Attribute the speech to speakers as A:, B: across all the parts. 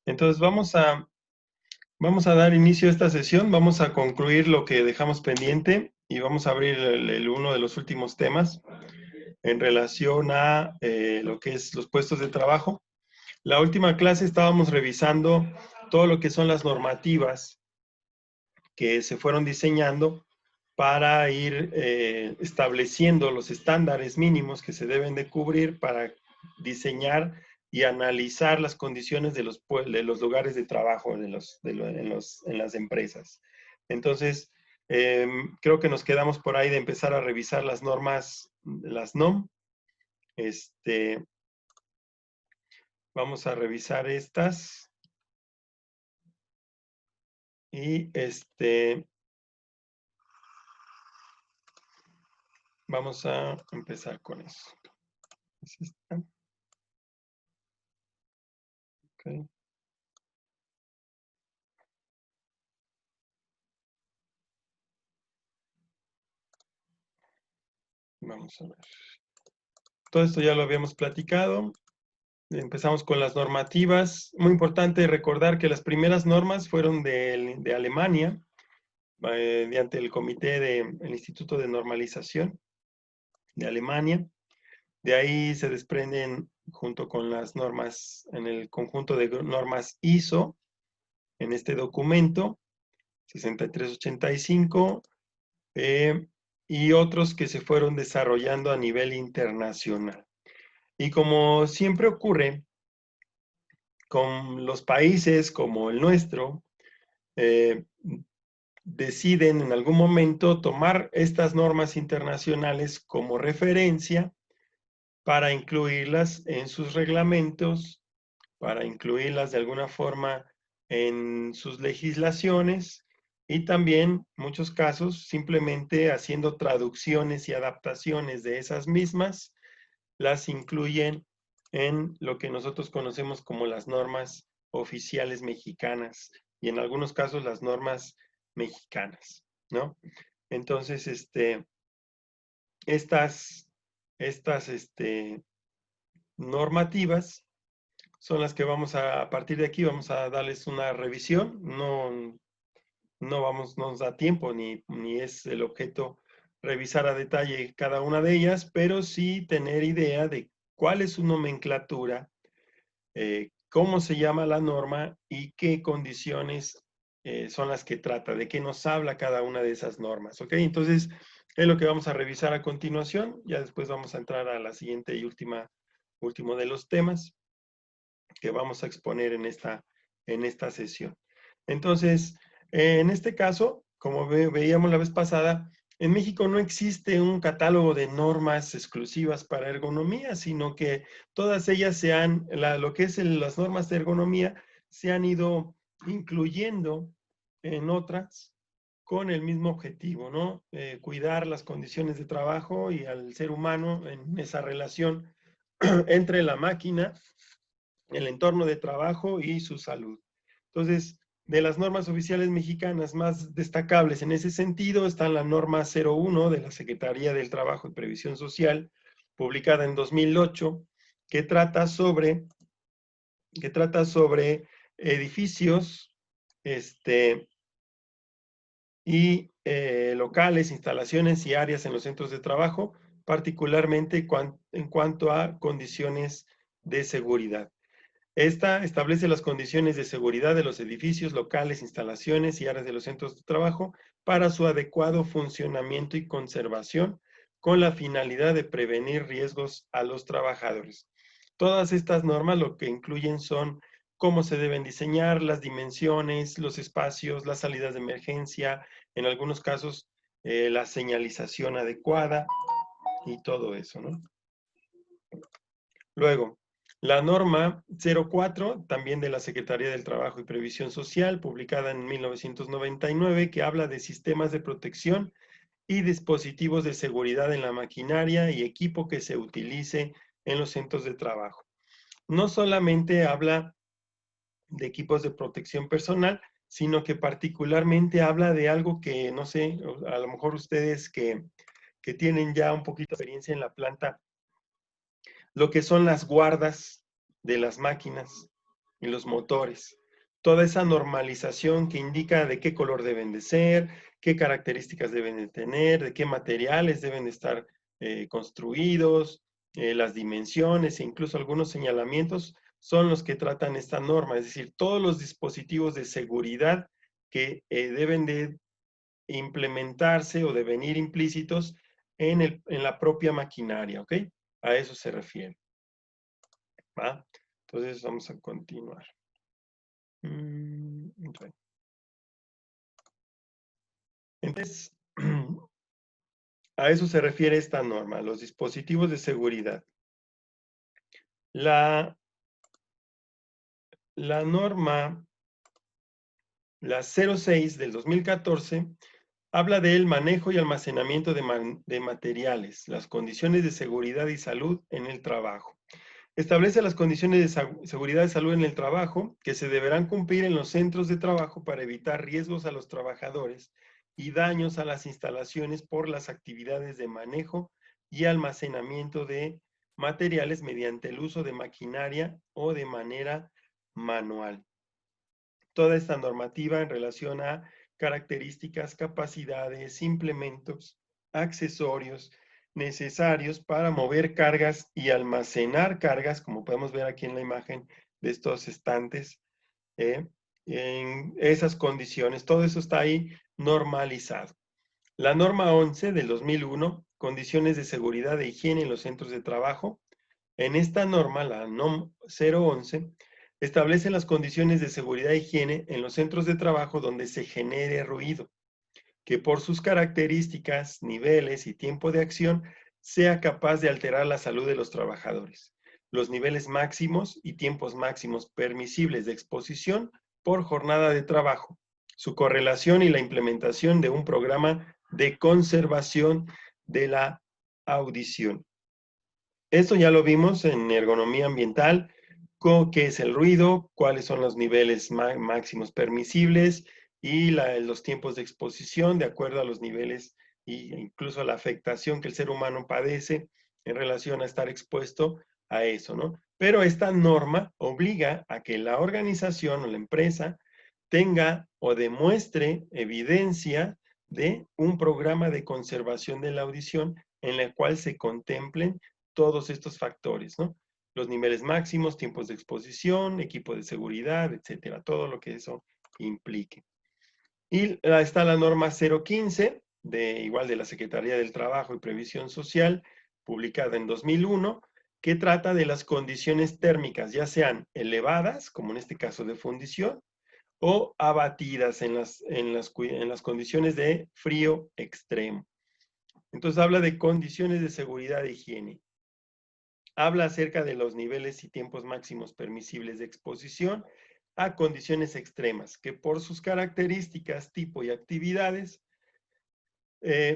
A: Entonces vamos a dar inicio a esta sesión, vamos a concluir lo que dejamos pendiente y vamos a abrir uno de los últimos temas en relación a lo que es los puestos de trabajo. La última clase estábamos revisando todo lo que son las normativas que se fueron diseñando para ir estableciendo los estándares mínimos que se deben de cubrir para diseñar y analizar las condiciones de los lugares de trabajo en las empresas. Entonces, creo que nos quedamos por ahí de empezar a revisar las normas, las NOM. Vamos a revisar estas y vamos a empezar con eso. ¿Es esta? Okay. Vamos a ver. Todo esto ya lo habíamos platicado. Empezamos con las normativas. Muy importante recordar que las primeras normas fueron de Alemania, mediante el comité del Instituto de Normalización de Alemania. De ahí se desprenden, junto con las normas, en el conjunto de normas ISO, en este documento, 6385, y otros que se fueron desarrollando a nivel internacional. Y como siempre ocurre con los países como el nuestro, deciden en algún momento tomar estas normas internacionales como referencia para incluirlas en sus reglamentos, para incluirlas de alguna forma en sus legislaciones y también, en muchos casos, simplemente haciendo traducciones y adaptaciones de esas mismas, las incluyen en lo que nosotros conocemos como las normas oficiales mexicanas y en algunos casos las normas mexicanas, ¿no? Entonces, estas, estas normativas son las que a partir de aquí vamos a darles una revisión. No nos da tiempo ni es el objeto revisar a detalle cada una de ellas, pero sí tener idea de cuál es su nomenclatura, cómo se llama la norma y qué condiciones son las que trata, de qué nos habla cada una de esas normas, ¿ok? Entonces, es lo que vamos a revisar a continuación. Ya después vamos a entrar a la siguiente y último de los temas que vamos a exponer en esta sesión. Entonces, en este caso, como veíamos la vez pasada, en México no existe un catálogo de normas exclusivas para ergonomía, sino que todas ellas lo que es las normas de ergonomía se han ido incluyendo en otras con el mismo objetivo, ¿no? Cuidar las condiciones de trabajo y al ser humano en esa relación entre la máquina, el entorno de trabajo y su salud. Entonces, de las normas oficiales mexicanas más destacables en ese sentido están la norma 01 de la Secretaría del Trabajo y Previsión Social, publicada en 2008, que trata sobre, edificios y locales, instalaciones y áreas en los centros de trabajo, particularmente en cuanto a condiciones de seguridad. Esta establece las condiciones de seguridad de los edificios, locales, instalaciones y áreas de los centros de trabajo para su adecuado funcionamiento y conservación con la finalidad de prevenir riesgos a los trabajadores. Todas estas normas lo que incluyen son cómo se deben diseñar, las dimensiones, los espacios, las salidas de emergencia, en algunos casos la señalización adecuada y todo eso, ¿no? Luego, la norma 04, también de la Secretaría del Trabajo y Previsión Social, publicada en 1999, que habla de sistemas de protección y dispositivos de seguridad en la maquinaria y equipo que se utilice en los centros de trabajo. No solamente habla de equipos de protección personal, sino que particularmente habla de algo que, no sé, a lo mejor ustedes que tienen ya un poquito de experiencia en la planta, lo que son las guardas de las máquinas. y los motores. Toda esa normalización que indica de qué color deben de ser, qué características deben de tener, de qué materiales deben de estar construidos, las dimensiones e incluso algunos señalamientos son los que tratan esta norma, es decir, todos los dispositivos de seguridad que deben de implementarse o de venir implícitos en la propia maquinaria, ¿ok? A eso se refiere. ¿Va? Entonces vamos a continuar. Okay. Entonces, a eso se refiere esta norma, los dispositivos de seguridad. La norma, la 06 del 2014, habla del manejo y almacenamiento de materiales, las condiciones de seguridad y salud en el trabajo. Establece las condiciones de seguridad y salud en el trabajo que se deberán cumplir en los centros de trabajo para evitar riesgos a los trabajadores y daños a las instalaciones por las actividades de manejo y almacenamiento de materiales mediante el uso de maquinaria o de manera manual. Toda esta normativa en relación a características, capacidades, implementos, accesorios necesarios para mover cargas y almacenar cargas, como podemos ver aquí en la imagen de estos estantes, en esas condiciones, todo eso está ahí normalizado. La norma 11 del 2001, condiciones de seguridad e higiene en los centros de trabajo. En esta norma, la NOM 011, establece las condiciones de seguridad e higiene en los centros de trabajo donde se genere ruido, que por sus características, niveles y tiempo de acción sea capaz de alterar la salud de los trabajadores. Los niveles máximos y tiempos máximos permisibles de exposición por jornada de trabajo, su correlación y la implementación de un programa de conservación de la audición. Esto ya lo vimos en ergonomía ambiental, qué es el ruido, cuáles son los niveles máximos permisibles y los tiempos de exposición de acuerdo a los niveles e incluso la afectación que el ser humano padece en relación a estar expuesto a eso, ¿no? Pero esta norma obliga a que la organización o la empresa tenga o demuestre evidencia de un programa de conservación de la audición en el cual se contemplen todos estos factores, ¿no? Los niveles máximos, tiempos de exposición, equipo de seguridad, etcétera, todo lo que eso implique. Y está la norma 015, igual de la Secretaría del Trabajo y Previsión Social, publicada en 2001, que trata de las condiciones térmicas, ya sean elevadas, como en este caso de fundición, o abatidas en las condiciones de frío extremo. Entonces habla de condiciones de seguridad e higiene. Habla acerca de los niveles y tiempos máximos permisibles de exposición a condiciones extremas, que por sus características, tipo y actividades,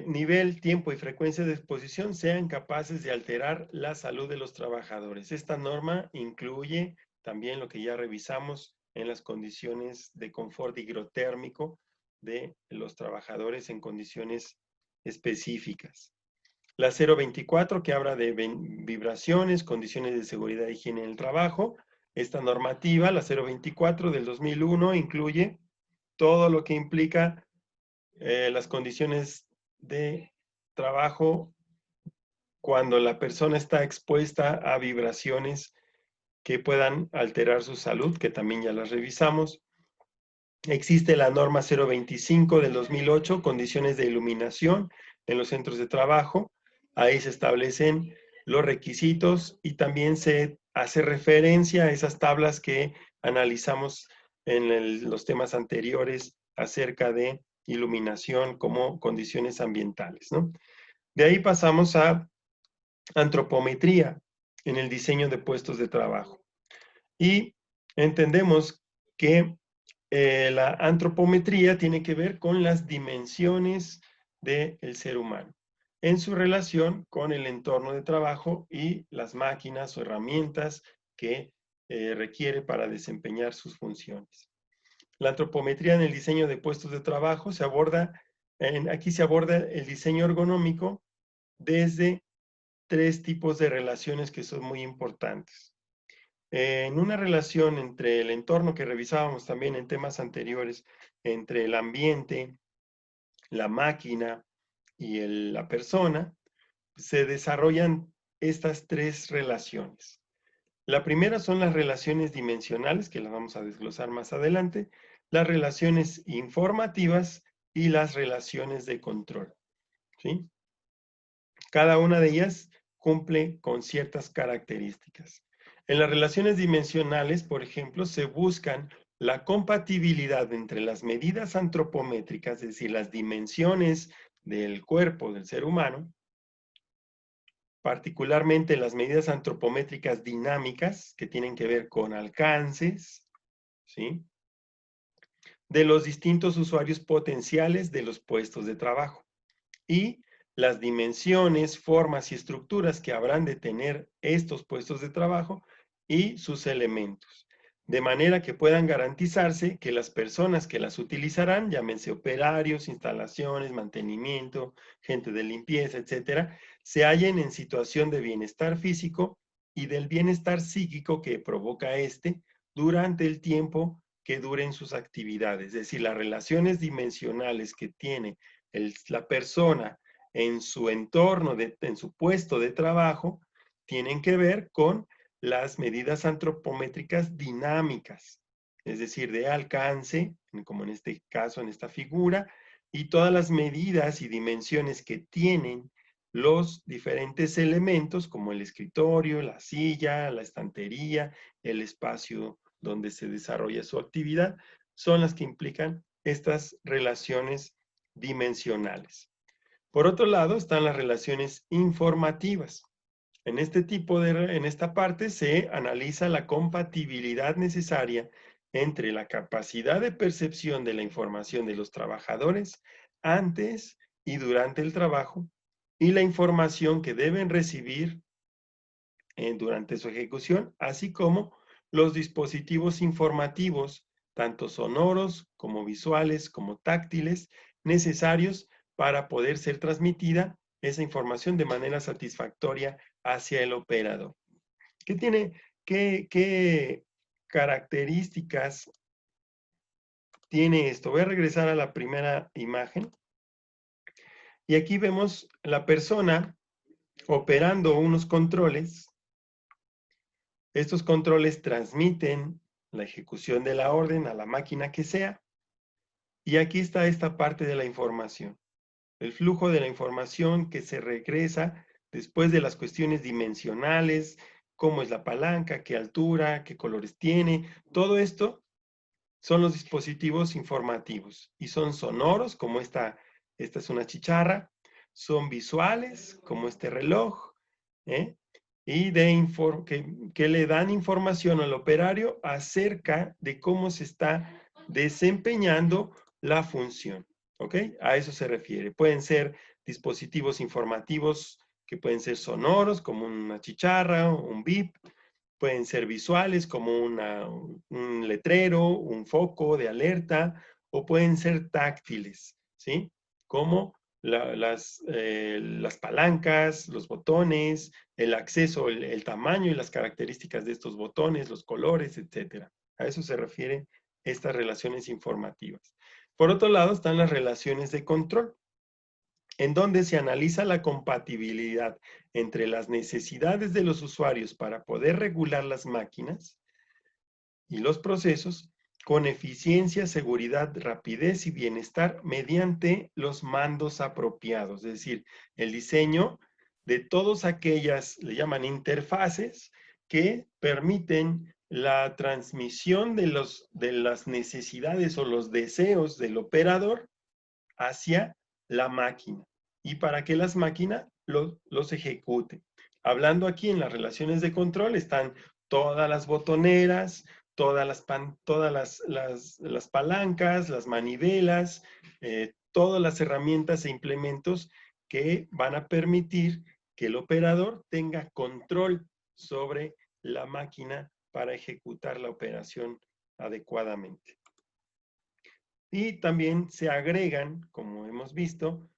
A: nivel, tiempo y frecuencia de exposición sean capaces de alterar la salud de los trabajadores. Esta norma incluye también lo que ya revisamos en las condiciones de confort higrotérmico de los trabajadores en condiciones específicas. La 024, que habla de vibraciones, condiciones de seguridad e higiene en el trabajo. Esta normativa, la 024 del 2001, incluye todo lo que implica las condiciones de trabajo cuando la persona está expuesta a vibraciones que puedan alterar su salud, que también ya las revisamos. Existe la norma 025 del 2008, condiciones de iluminación en los centros de trabajo. Ahí se establecen los requisitos y también se hace referencia a esas tablas que analizamos en los temas anteriores acerca de iluminación como condiciones ambientales, ¿no? De ahí pasamos a antropometría en el diseño de puestos de trabajo. Y entendemos que la antropometría tiene que ver con las dimensiones del ser humano en su relación con el entorno de trabajo y las máquinas o herramientas que requiere para desempeñar sus funciones. La antropometría en el diseño de puestos de trabajo se aborda, aquí se aborda el diseño ergonómico desde tres tipos de relaciones que son muy importantes. En una relación entre el entorno que revisábamos también en temas anteriores, entre el ambiente, la máquina y la persona, se desarrollan estas tres relaciones. La primera son las relaciones dimensionales, que las vamos a desglosar más adelante, las relaciones informativas y las relaciones de control, ¿sí? Cada una de ellas cumple con ciertas características. En las relaciones dimensionales, por ejemplo, se buscan la compatibilidad entre las medidas antropométricas, es decir, las dimensiones del cuerpo del ser humano, particularmente las medidas antropométricas dinámicas, que tienen que ver con alcances, ¿sí?, de los distintos usuarios potenciales de los puestos de trabajo, y las dimensiones, formas y estructuras que habrán de tener estos puestos de trabajo y sus elementos, de manera que puedan garantizarse que las personas que las utilizarán, llámense operarios, instalaciones, mantenimiento, gente de limpieza, etcétera, se hallen en situación de bienestar físico y del bienestar psíquico que provoca este durante el tiempo que duren sus actividades. Es decir, las relaciones dimensionales que tiene la persona en su entorno, en su puesto de trabajo, tienen que ver con las medidas antropométricas dinámicas, es decir, de alcance, como en este caso, en esta figura, y todas las medidas y dimensiones que tienen los diferentes elementos, como el escritorio, la silla, la estantería, el espacio donde se desarrolla su actividad, son las que implican estas relaciones dimensionales. Por otro lado, están las relaciones informativas. En en esta parte se analiza la compatibilidad necesaria entre la capacidad de percepción de la información de los trabajadores antes y durante el trabajo y la información que deben recibir durante su ejecución, así como los dispositivos informativos, tanto sonoros como visuales, como táctiles, necesarios para poder ser transmitida esa información de manera satisfactoria hacia el operador. ¿Qué características tiene esto? Voy a regresar a la primera imagen. Y aquí vemos la persona operando unos controles. Estos controles transmiten la ejecución de la orden a la máquina que sea. Y aquí está esta parte de la información. El flujo de la información que se regresa después de las cuestiones dimensionales, cómo es la palanca, qué altura, qué colores tiene. Todo esto son los dispositivos informativos. Y son sonoros, como esta es una chicharra. Son visuales, como este reloj, ¿eh? Y que le dan información al operario acerca de cómo se está desempeñando la función, ¿ok? A eso se refiere. Pueden ser dispositivos informativos que pueden ser sonoros, como una chicharra, un bip, pueden ser visuales, como un letrero, un foco de alerta, o pueden ser táctiles, ¿sí? Como las palancas, los botones, el acceso, el tamaño y las características de estos botones, los colores, etcétera. A eso se refieren estas relaciones informativas. Por otro lado, están las relaciones de control, en donde se analiza la compatibilidad entre las necesidades de los usuarios para poder regular las máquinas y los procesos con eficiencia, seguridad, rapidez y bienestar mediante los mandos apropiados, es decir, el diseño de todas aquellas, le llaman interfaces, que permiten la transmisión de las necesidades o los deseos del operador hacia la máquina y para que las máquinas los ejecuten. Hablando aquí en las relaciones de control están todas las botoneras, todas las palancas, las manivelas, todas las herramientas e implementos que van a permitir que el operador tenga control sobre la máquina para ejecutar la operación adecuadamente. Y también se agregan, como hemos visto,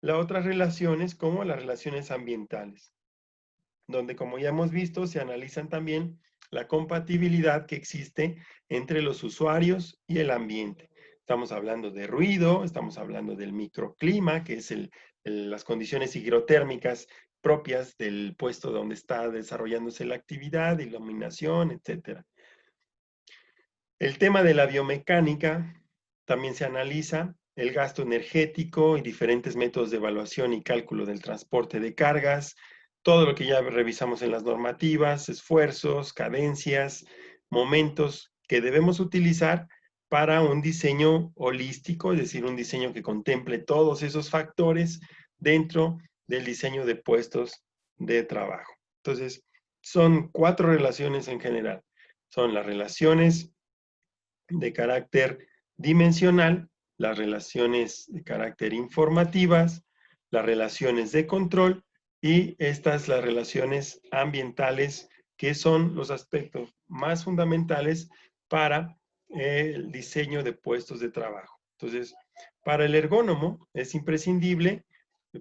A: las otras relaciones como las relaciones ambientales, donde, como ya hemos visto, se analizan también la compatibilidad que existe entre los usuarios y el ambiente. Estamos hablando de ruido, estamos hablando del microclima, que es las condiciones higrotérmicas propias del puesto donde está desarrollándose la actividad, iluminación, etcétera. El tema de la biomecánica también se analiza, el gasto energético y diferentes métodos de evaluación y cálculo del transporte de cargas, todo lo que ya revisamos en las normativas, esfuerzos, cadencias, momentos que debemos utilizar para un diseño holístico, es decir, un diseño que contemple todos esos factores dentro del diseño de puestos de trabajo. Entonces, son 4 relaciones en general. Son las relaciones de carácter dimensional, las relaciones de carácter informativas, las relaciones de control y estas las relaciones ambientales, que son los aspectos más fundamentales para el diseño de puestos de trabajo. Entonces, para el ergónomo es imprescindible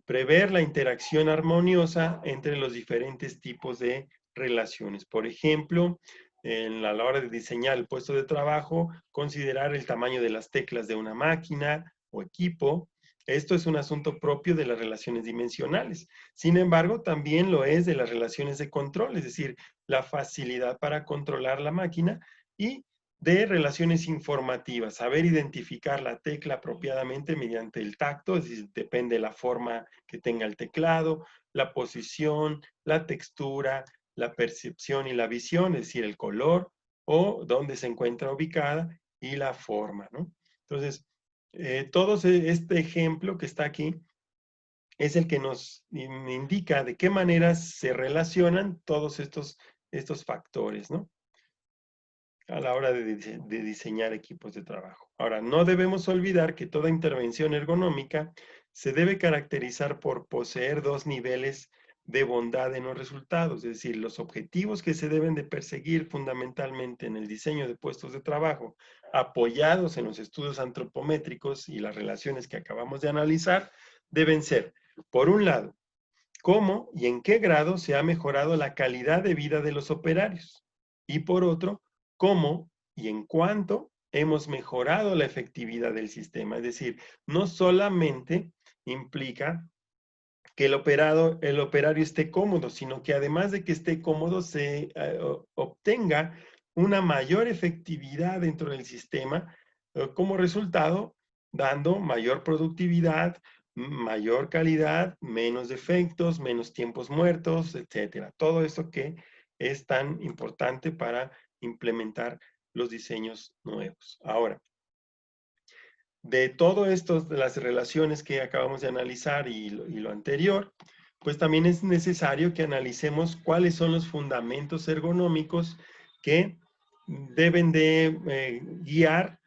A: prever la interacción armoniosa entre los diferentes tipos de relaciones. Por ejemplo, a la hora de diseñar el puesto de trabajo, considerar el tamaño de las teclas de una máquina o equipo. Esto es un asunto propio de las relaciones dimensionales. Sin embargo, también lo es de las relaciones de control, es decir, la facilidad para controlar la máquina y de relaciones informativas, saber identificar la tecla apropiadamente mediante el tacto, es decir, depende de la forma que tenga el teclado, la posición, la textura, la percepción y la visión, es decir, el color o dónde se encuentra ubicada y la forma, ¿no? Entonces, todo este ejemplo que está aquí es el que nos indica de qué manera se relacionan todos estos factores, ¿no? A la hora de diseñar equipos de trabajo. Ahora, no debemos olvidar que toda intervención ergonómica se debe caracterizar por poseer 2 niveles de bondad en los resultados, es decir, los objetivos que se deben de perseguir fundamentalmente en el diseño de puestos de trabajo, apoyados en los estudios antropométricos y las relaciones que acabamos de analizar, deben ser, por un lado, cómo y en qué grado se ha mejorado la calidad de vida de los operarios. Y por otro, cómo y en cuánto hemos mejorado la efectividad del sistema. Es decir, no solamente implica que el operario esté cómodo, sino que además de que esté cómodo, se obtenga una mayor efectividad dentro del sistema como resultado, dando mayor productividad, mayor calidad, menos defectos, menos tiempos muertos, etcétera. Todo eso que es tan importante para implementar los diseños nuevos. Ahora, de todo esto, de las relaciones que acabamos de analizar y lo anterior, pues también es necesario que analicemos cuáles son los fundamentos ergonómicos que deben de guiar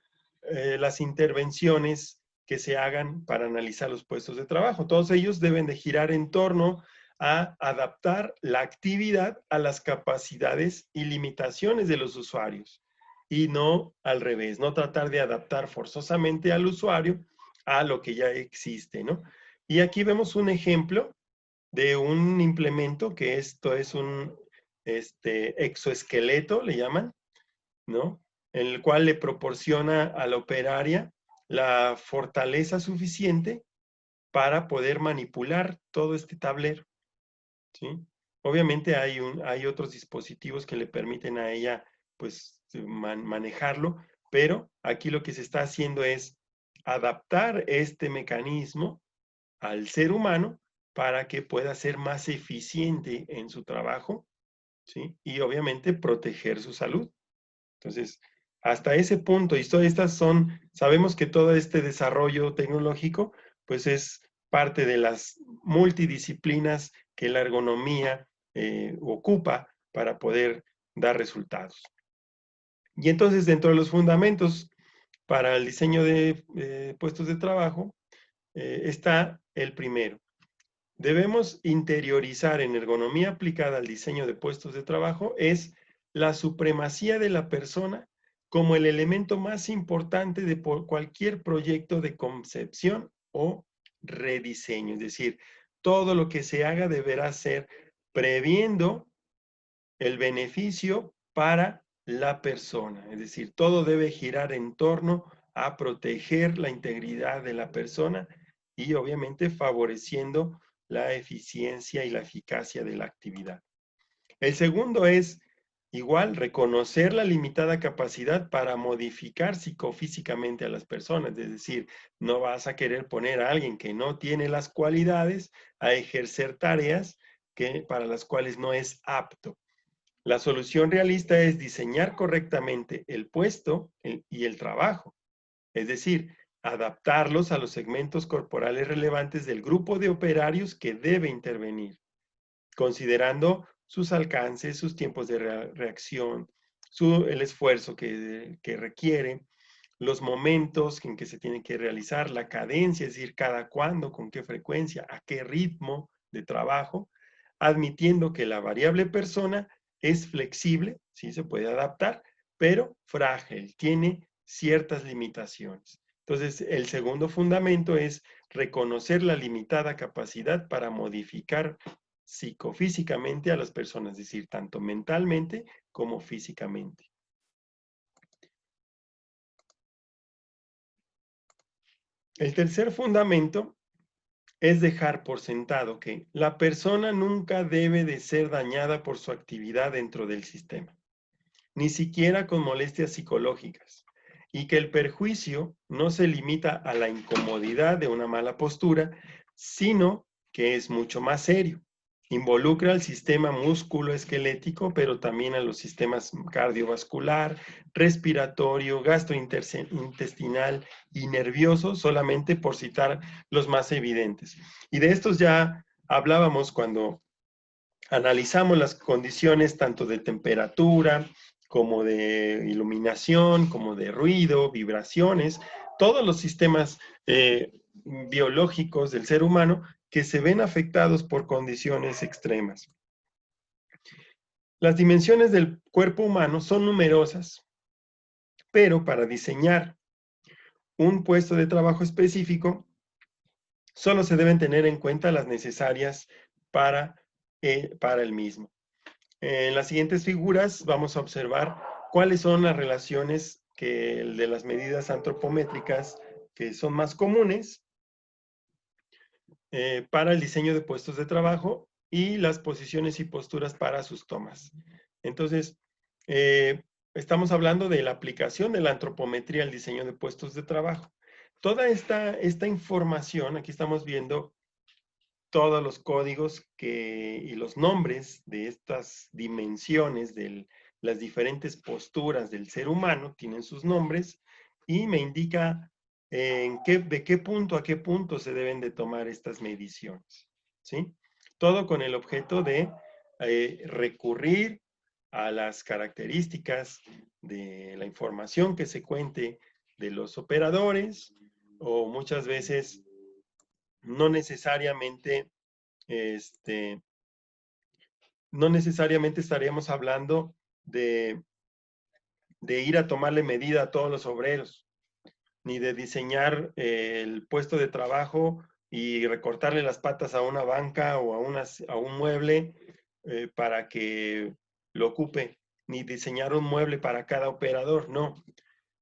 A: las intervenciones que se hagan para analizar los puestos de trabajo. Todos ellos deben de girar en torno a adaptar la actividad a las capacidades y limitaciones de los usuarios y no al revés, no tratar de adaptar forzosamente al usuario a lo que ya existe, ¿no? Y aquí vemos un ejemplo de un implemento que esto es un exoesqueleto, le llaman, ¿no? En el cual le proporciona a la operaria la fortaleza suficiente para poder manipular todo este tablero, ¿sí? Obviamente hay otros dispositivos que le permiten a ella, pues, manejarlo, pero aquí lo que se está haciendo es adaptar este mecanismo al ser humano para que pueda ser más eficiente en su trabajo, ¿sí? Y obviamente proteger su salud. Entonces, hasta ese punto, y todas estas son, sabemos que todo este desarrollo tecnológico, pues es parte de las multidisciplinas que la ergonomía ocupa para poder dar resultados. Y entonces, dentro de los fundamentos para el diseño de puestos de trabajo, está el primero. Debemos interiorizar en ergonomía aplicada al diseño de puestos de trabajo es la supremacía de la persona como el elemento más importante de cualquier proyecto de concepción o rediseño. Es decir, todo lo que se haga deberá ser previendo el beneficio para la persona. Es decir, todo debe girar en torno a proteger la integridad de la persona y obviamente favoreciendo la eficiencia y la eficacia de la actividad. El segundo es, igual, reconocer la limitada capacidad para modificar psicofísicamente a las personas. Es decir, no vas a querer poner a alguien que no tiene las cualidades a ejercer tareas para las cuales no es apto. La solución realista es diseñar correctamente el puesto y el trabajo, es decir, adaptarlos a los segmentos corporales relevantes del grupo de operarios que debe intervenir, considerando sus alcances, sus tiempos de reacción, el esfuerzo que requiere, los momentos en que se tiene que realizar, la cadencia, es decir, cada cuándo, con qué frecuencia, a qué ritmo de trabajo, admitiendo que la variable persona es flexible, sí se puede adaptar, pero frágil, tiene ciertas limitaciones. Entonces, el segundo fundamento es reconocer la limitada capacidad para modificar psicofísicamente a las personas, es decir, tanto mentalmente como físicamente. El tercer fundamento es dejar por sentado que la persona nunca debe de ser dañada por su actividad dentro del sistema, ni siquiera con molestias psicológicas, y que el perjuicio no se limita a la incomodidad de una mala postura, sino que es mucho más serio. Involucra al sistema músculo-esquelético, pero también a los sistemas cardiovascular, respiratorio, gastrointestinal y nervioso, solamente por citar los más evidentes. Y de estos ya hablábamos cuando analizamos las condiciones tanto de temperatura, como de iluminación, como de ruido, vibraciones, todos los sistemas biológicos del ser humano que se ven afectados por condiciones extremas. Las dimensiones del cuerpo humano son numerosas, pero para diseñar un puesto de trabajo específico, solo se deben tener en cuenta las necesarias para el mismo. En las siguientes figuras vamos a observar cuáles son las relaciones de las medidas antropométricas que son más comunes para el diseño de puestos de trabajo y las posiciones y posturas para sus tomas. Entonces, estamos hablando de la aplicación de la antropometría al diseño de puestos de trabajo. Toda esta información, aquí estamos viendo todos los códigos y los nombres de estas dimensiones de las diferentes posturas del ser humano, tienen sus nombres y me indica de qué punto a qué punto se deben de tomar estas mediciones, ¿sí? Todo con el objeto de recurrir a las características de la información que se cuente de los operadores o muchas veces no necesariamente, no necesariamente estaríamos hablando de ir a tomarle medida a todos los obreros, ni de diseñar el puesto de trabajo y recortarle las patas a una banca o a un mueble para que lo ocupe, ni diseñar un mueble para cada operador, no,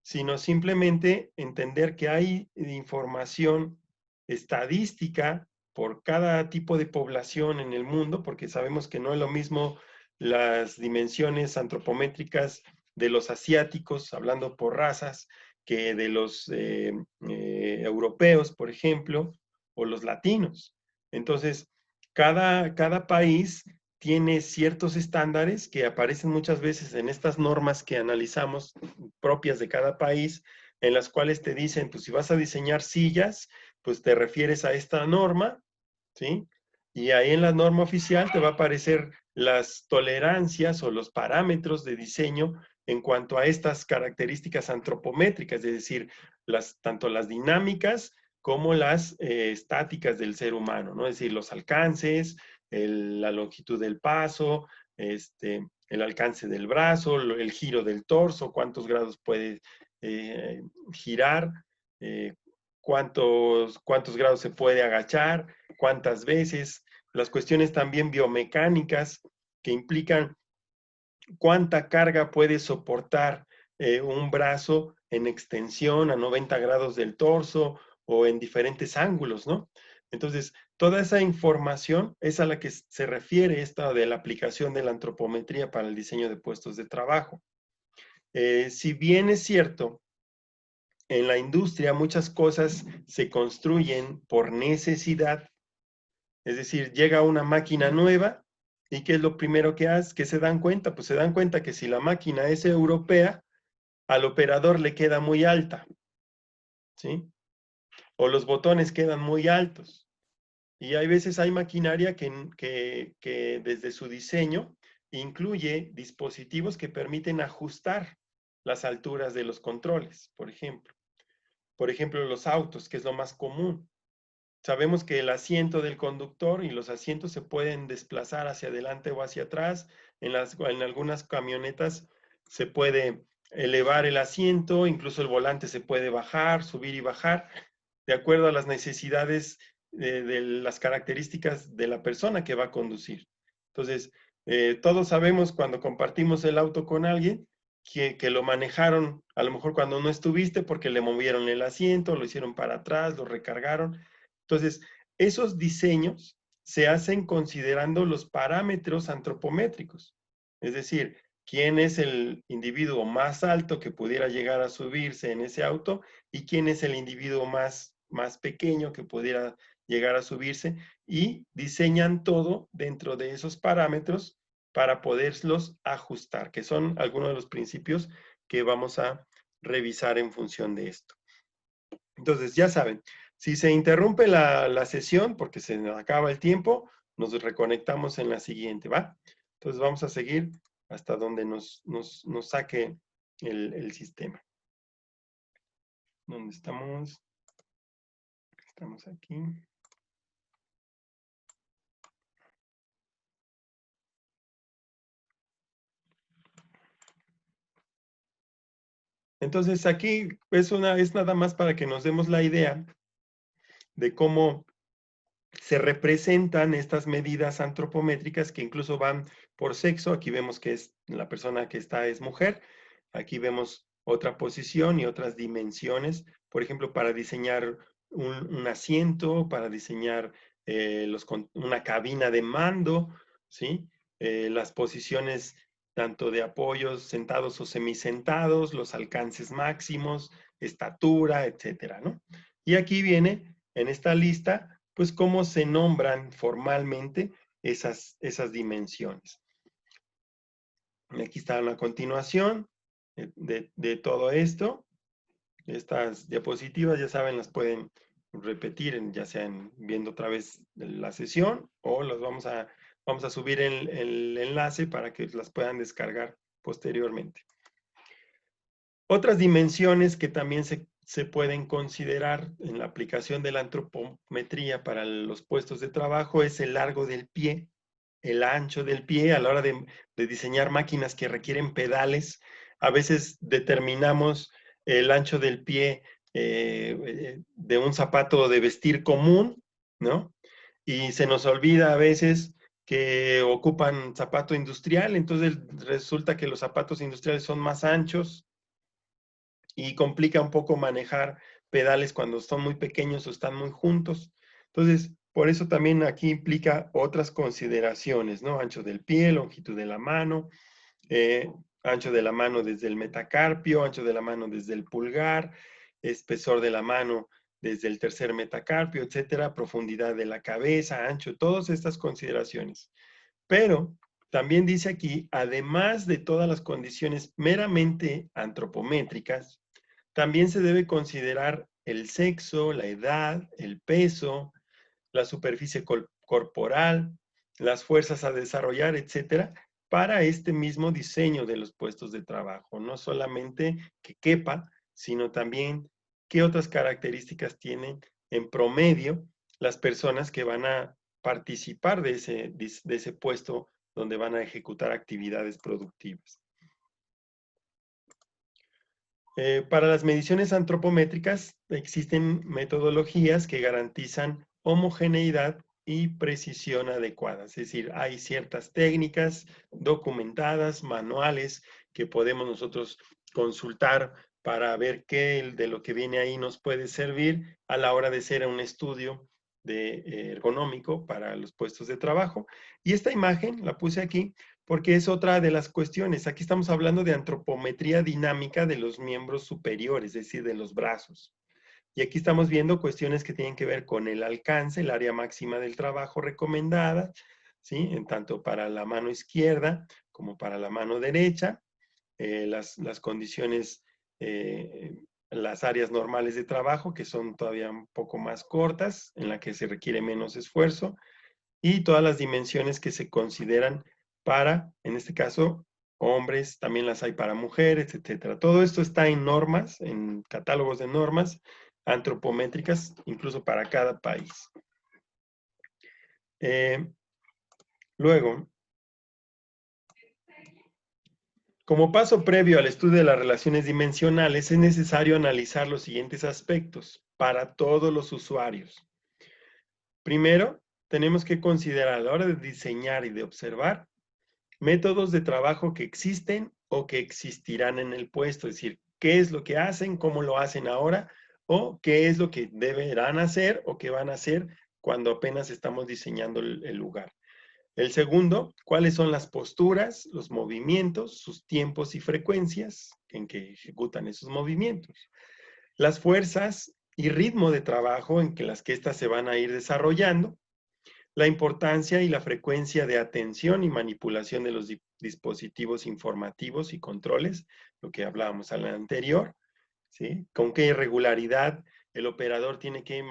A: sino simplemente entender que hay información estadística por cada tipo de población en el mundo, porque sabemos que no es lo mismo las dimensiones antropométricas de los asiáticos, hablando por razas, que de los europeos, por ejemplo, o los latinos. Entonces, cada país tiene ciertos estándares que aparecen muchas veces en estas normas que analizamos propias de cada país, en las cuales te dicen, pues si vas a diseñar sillas, pues te refieres a esta norma, ¿sí? Y ahí en la norma oficial te va a aparecer las tolerancias o los parámetros de diseño en cuanto a estas características antropométricas, es decir, tanto las dinámicas como las estáticas del ser humano, ¿no? Es decir, los alcances, la longitud del paso, el alcance del brazo, el giro del torso, cuántos grados puede girar, cuántos grados se puede agachar, cuántas veces, las cuestiones también biomecánicas que implican cuánta carga puede soportar un brazo en extensión a 90 grados del torso o en diferentes ángulos, ¿no? Entonces, toda esa información es a la que se refiere esta de la aplicación de la antropometría para el diseño de puestos de trabajo. Si bien es cierto, en la industria muchas cosas se construyen por necesidad, es decir, llega una máquina nueva y ¿qué es lo primero que hace? ¿Qué se dan cuenta? Pues se dan cuenta que si la máquina es europea, al operador le queda muy alta, ¿sí? O los botones quedan muy altos. Y hay veces hay maquinaria que desde su diseño incluye dispositivos que permiten ajustar las alturas de los controles, por ejemplo. Por ejemplo, los autos, que es lo más común. Sabemos que el asiento del conductor y los asientos se pueden desplazar hacia adelante o hacia atrás. En algunas camionetas se puede elevar el asiento, incluso el volante se puede bajar, subir y bajar, de acuerdo a las necesidades de las características de la persona que va a conducir. Entonces, todos sabemos cuando compartimos el auto con alguien que lo manejaron a lo mejor cuando no estuviste porque le movieron el asiento, lo hicieron para atrás, lo recargaron. Entonces, esos diseños se hacen considerando los parámetros antropométricos, es decir, quién es el individuo más alto que pudiera llegar a subirse en ese auto y quién es el individuo más pequeño que pudiera llegar a subirse, y diseñan todo dentro de esos parámetros para poderlos ajustar, que son algunos de los principios que vamos a revisar en función de esto. Entonces, ya saben, si se interrumpe la sesión porque se nos acaba el tiempo, nos reconectamos en la siguiente, ¿va? Entonces vamos a seguir hasta donde nos saque el sistema. ¿Dónde estamos? Estamos aquí. Entonces aquí es nada más para que nos demos la idea de cómo se representan estas medidas antropométricas que incluso van por sexo. Aquí vemos que es la persona que está es mujer. Aquí vemos otra posición y otras dimensiones. Por ejemplo, para diseñar un asiento, para diseñar una cabina de mando, ¿sí? Las posiciones tanto de apoyos sentados o semisentados, los alcances máximos, estatura, etcétera, ¿no? Y aquí viene en esta lista pues cómo se nombran formalmente esas dimensiones. Y aquí está la continuación de todo esto. Estas diapositivas, ya saben, las pueden repetir, ya sea viendo otra vez la sesión o las vamos a subir el enlace para que las puedan descargar posteriormente. Otras dimensiones que también se pueden considerar en la aplicación de la antropometría para los puestos de trabajo es el largo del pie, el ancho del pie a la hora de diseñar máquinas que requieren pedales. A veces determinamos el ancho del pie de un zapato de vestir común, ¿no? Y se nos olvida a veces que ocupan zapato industrial, entonces resulta que los zapatos industriales son más anchos y complica un poco manejar pedales cuando son muy pequeños o están muy juntos. Entonces, por eso también aquí implica otras consideraciones, ¿no? Ancho del pie, longitud de la mano, ancho de la mano desde el metacarpio, ancho de la mano desde el pulgar, espesor de la mano desde el tercer metacarpio, etcétera, profundidad de la cabeza, ancho, todas estas consideraciones. Pero también dice aquí, además de todas las condiciones meramente antropométricas, también se debe considerar el sexo, la edad, el peso, la superficie corporal, las fuerzas a desarrollar, etcétera, para este mismo diseño de los puestos de trabajo. No solamente que quepa, sino también qué otras características tienen en promedio las personas que van a participar de ese puesto donde van a ejecutar actividades productivas. Para las mediciones antropométricas existen metodologías que garantizan homogeneidad y precisión adecuadas. Es decir, hay ciertas técnicas documentadas, manuales, que podemos nosotros consultar para ver qué de lo que viene ahí nos puede servir a la hora de hacer un estudio ergonómico para los puestos de trabajo. Y esta imagen la puse aquí porque es otra de las cuestiones. Aquí estamos hablando de antropometría dinámica de los miembros superiores, es decir, de los brazos. Y aquí estamos viendo cuestiones que tienen que ver con el alcance, el área máxima del trabajo recomendada, ¿sí? En tanto para la mano izquierda como para la mano derecha, las condiciones, las áreas normales de trabajo, que son todavía un poco más cortas, en la que se requiere menos esfuerzo, y todas las dimensiones que se consideran para, en este caso, hombres, también las hay para mujeres, etcétera. Todo esto está en normas, en catálogos de normas antropométricas, incluso para cada país. Luego, como paso previo al estudio de las relaciones dimensionales, es necesario analizar los siguientes aspectos para todos los usuarios. Primero, tenemos que considerar a la hora de diseñar y de observar métodos de trabajo que existen o que existirán en el puesto, es decir, qué es lo que hacen, cómo lo hacen ahora, o qué es lo que deberán hacer o qué van a hacer cuando apenas estamos diseñando el lugar. El segundo, cuáles son las posturas, los movimientos, sus tiempos y frecuencias en que ejecutan esos movimientos. Las fuerzas y ritmo de trabajo en que las que éstas se van a ir desarrollando. La importancia y la frecuencia de atención y manipulación de los dispositivos informativos y controles, lo que hablábamos al anterior, ¿sí? Con qué regularidad el operador tiene que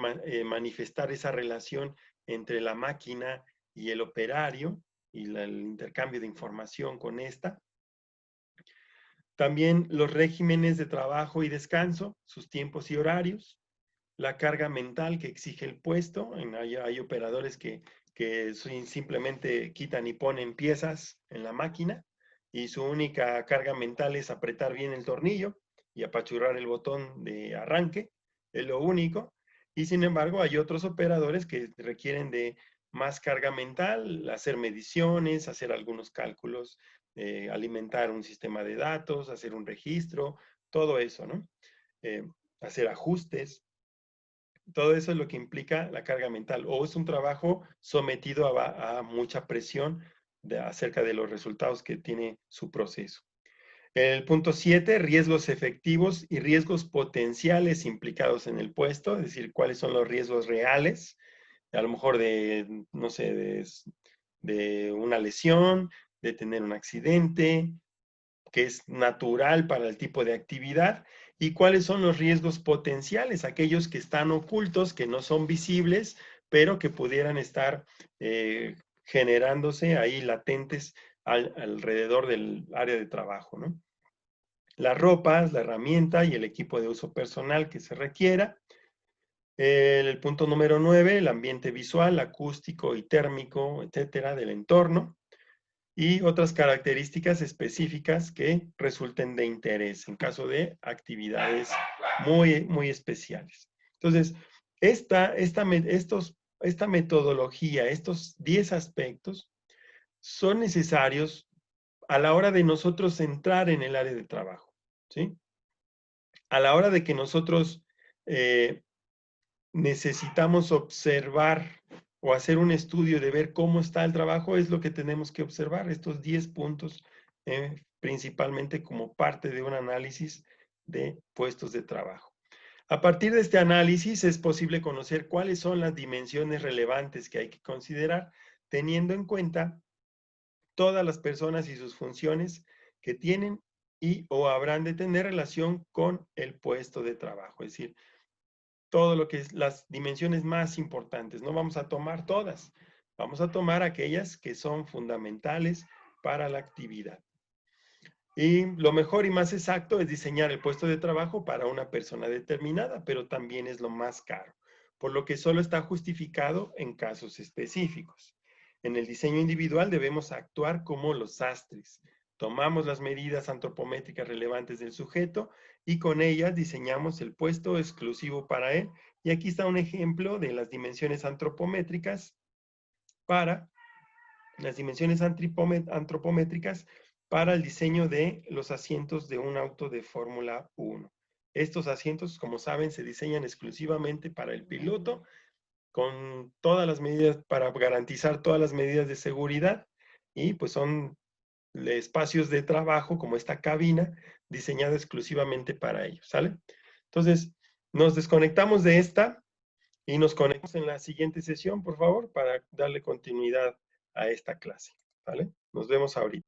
A: manifestar esa relación entre la máquina y el operario y el intercambio de información con esta. También los regímenes de trabajo y descanso, sus tiempos y horarios, la carga mental que exige el puesto. Hay operadores que simplemente quitan y ponen piezas en la máquina y su única carga mental es apretar bien el tornillo y apachurrar el botón de arranque, es lo único. Y sin embargo, hay otros operadores que requieren de más carga mental, hacer mediciones, hacer algunos cálculos, alimentar un sistema de datos, hacer un registro, todo eso, ¿no? Hacer ajustes. Todo eso es lo que implica la carga mental, o es un trabajo sometido a mucha presión acerca de los resultados que tiene su proceso. El punto 7, riesgos efectivos y riesgos potenciales implicados en el puesto, es decir, cuáles son los riesgos reales, a lo mejor de, no sé, de una lesión, de tener un accidente, que es natural para el tipo de actividad, y cuáles son los riesgos potenciales, aquellos que están ocultos, que no son visibles, pero que pudieran estar generándose ahí latentes alrededor del área de trabajo, ¿no? Las ropas, la herramienta y el equipo de uso personal que se requiera. El punto número 9, el ambiente visual, acústico y térmico, etcétera, del entorno. Y otras características específicas que resulten de interés en caso de actividades muy especiales. Entonces, esta metodología, estos 10 aspectos son necesarios a la hora de nosotros entrar en el área de trabajo, ¿sí? A la hora de que nosotros necesitamos observar o hacer un estudio de ver cómo está el trabajo, es lo que tenemos que observar, estos 10 puntos, principalmente como parte de un análisis de puestos de trabajo. A partir de este análisis es posible conocer cuáles son las dimensiones relevantes que hay que considerar, teniendo en cuenta todas las personas y sus funciones que tienen y o habrán de tener relación con el puesto de trabajo. Es decir, todo lo que es las dimensiones más importantes. No vamos a tomar todas, vamos a tomar aquellas que son fundamentales para la actividad. Y lo mejor y más exacto es diseñar el puesto de trabajo para una persona determinada, pero también es lo más caro, por lo que solo está justificado en casos específicos. En el diseño individual debemos actuar como los sastres. Tomamos las medidas antropométricas relevantes del sujeto y con ellas diseñamos el puesto exclusivo para él. Y aquí está un ejemplo de las dimensiones antropométricas para las dimensiones antropométricas para el diseño de los asientos de un auto de Fórmula 1. Estos asientos, como saben, se diseñan exclusivamente para el piloto, con todas las medidas, para garantizar todas las medidas de seguridad, y pues son espacios de trabajo, como esta cabina, diseñada exclusivamente para ellos, ¿sale? Entonces, nos desconectamos de esta y nos conectamos en la siguiente sesión, por favor, para darle continuidad a esta clase, ¿vale? Nos vemos ahorita.